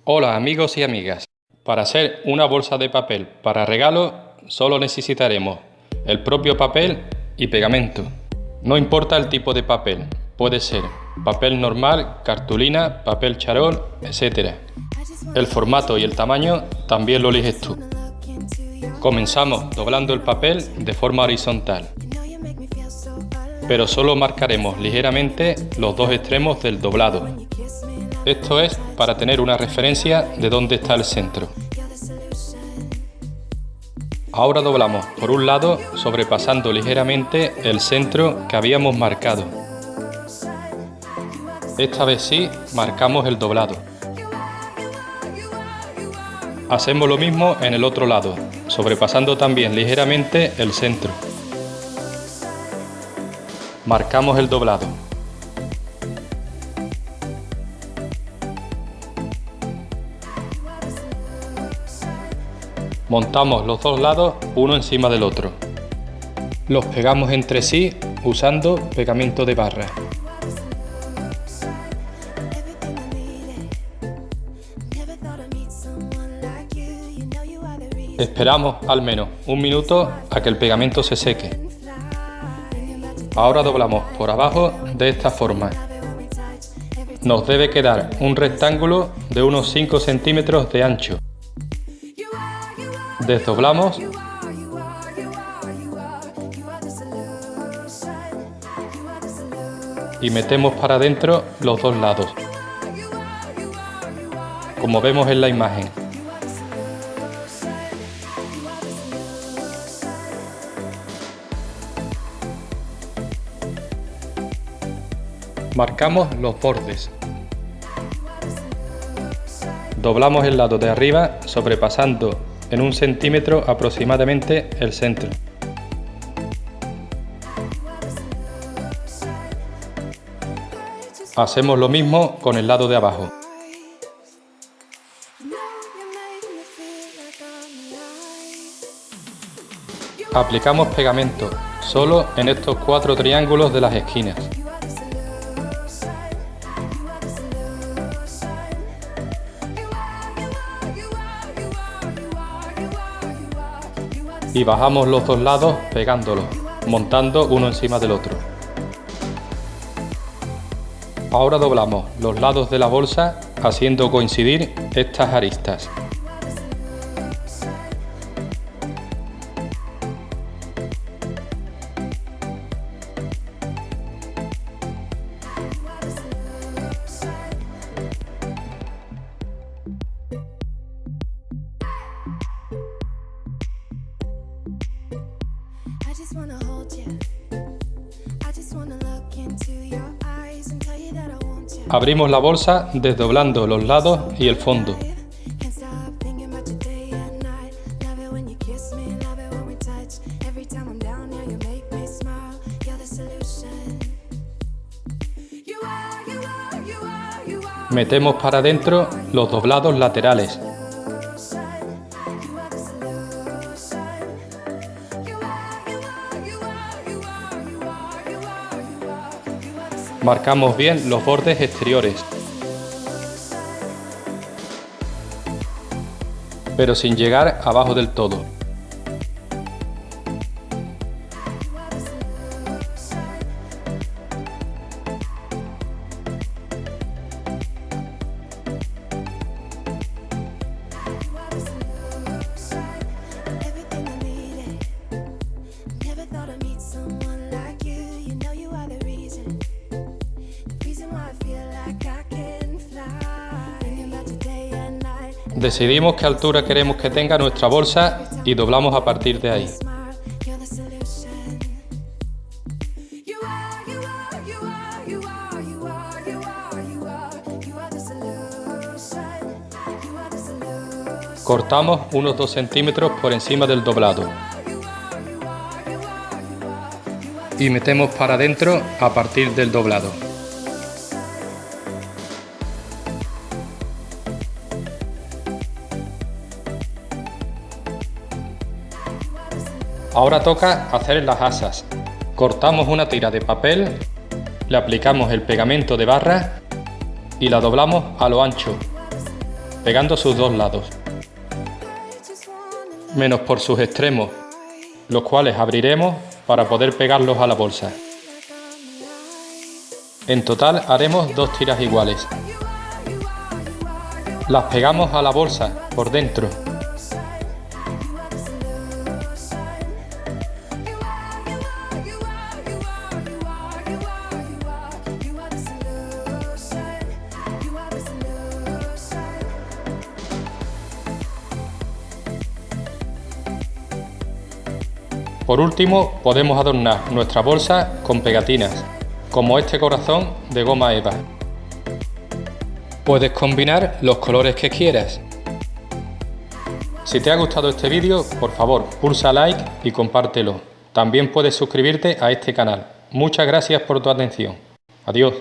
Hola amigos y amigas, para hacer una bolsa de papel para regalo solo necesitaremos el propio papel y pegamento. No importa el tipo de papel, puede ser papel normal, cartulina, papel charol, etc. El formato y el tamaño también lo eliges tú. Comenzamos doblando el papel de forma horizontal, pero solo marcaremos ligeramente los dos extremos del doblado. Esto es para tener una referencia de dónde está el centro. Ahora doblamos por un lado, sobrepasando ligeramente el centro que habíamos marcado. Esta vez sí, marcamos el doblado. Hacemos lo mismo en el otro lado, sobrepasando también ligeramente el centro. Marcamos el doblado. Montamos los dos lados uno encima del otro. Los pegamos entre sí usando pegamento de barra. Esperamos al menos un minuto a que el pegamento se seque. Ahora doblamos por abajo de esta forma. Nos debe quedar un rectángulo de unos 5 centímetros de ancho. Desdoblamos y metemos para adentro los dos lados, como vemos en la imagen. Marcamos los bordes. Doblamos el lado de arriba sobrepasando en 1 centímetro aproximadamente el centro. Hacemos lo mismo con el lado de abajo. Aplicamos pegamento solo en estos 4 triángulos de las esquinas. Y bajamos los dos lados pegándolos, montando uno encima del otro. Ahora doblamos los lados de la bolsa haciendo coincidir estas aristas. Abrimos la bolsa desdoblando los lados y el fondo. Metemos para adentro los doblados laterales. Marcamos bien los bordes exteriores, pero sin llegar abajo del todo. Decidimos qué altura queremos que tenga nuestra bolsa y doblamos a partir de ahí. Cortamos unos 2 centímetros por encima del doblado. Y metemos para adentro a partir del doblado. Ahora toca hacer las asas. Cortamos una tira de papel, le aplicamos el pegamento de barra y la doblamos a lo ancho. pegando sus dos lados, menos por sus extremos, los cuales abriremos para poder pegarlos a la bolsa. En total haremos 2 tiras iguales. Las pegamos a la bolsa por dentro. Por último, podemos adornar nuestra bolsa con pegatinas, como este corazón de goma eva. Puedes combinar los colores que quieras. Si te ha gustado este vídeo, por favor, pulsa like y compártelo. También puedes suscribirte a este canal. Muchas gracias por tu atención. Adiós.